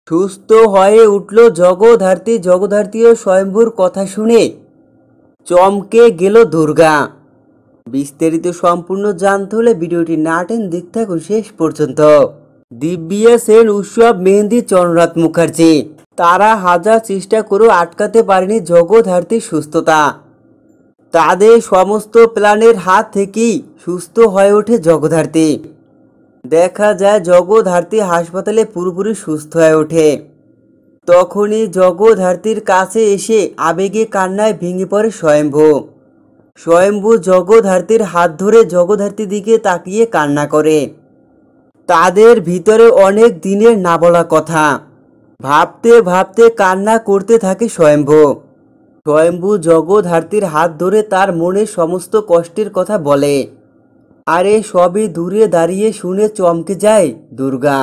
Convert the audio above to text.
সুস্থ হয়ে উঠল জগদ্ধাত্রী। জগদ্ধাত্রী ও স্বয়ম্ভুর কথা শুনে চমকে গেল দুর্গা। বিস্তারিত সম্পূর্ণ জানতে হলে ভিডিওটি না টেনে দেখতে থাকুন শেষ পর্যন্ত। দিব্যা সেন, উৎসব মেহেন্দি, চন্দ্রনাথ মুখার্জি তারা হাজার চেষ্টা করেও আটকাতে পারেনি জগদ্ধাত্রীর সুস্থতা। তাদের সমস্ত প্ল্যানের হাত থেকেই সুস্থ হয়ে ওঠে জগদ্ধাত্রী। দেখা যায় জগদ্ধাত্রী হাসপাতালে পুরোপুরি সুস্থ হয়ে ওঠে। তখনই জগদ্ধাত্রীর কাছে এসে আবেগে কান্নায় ভেঙে পড়ে স্বয়ম্ভু। স্বয়ম্ভু জগদ্ধাত্রীর হাত ধরে জগদ্ধাত্রীর দিকে তাকিয়ে কান্না করে। তাদের ভিতরে অনেক দিনের না বলা কথা ভাবতে ভাবতে কান্না করতে থাকে স্বয়ম্ভু। স্বয়ম্ভু জগদ্ধাত্রীর হাত ধরে তার মনের সমস্ত কষ্টের কথা বলে। আর সবই দূরে দাঁড়িয়ে শুনে চমকে যায় দুর্গা।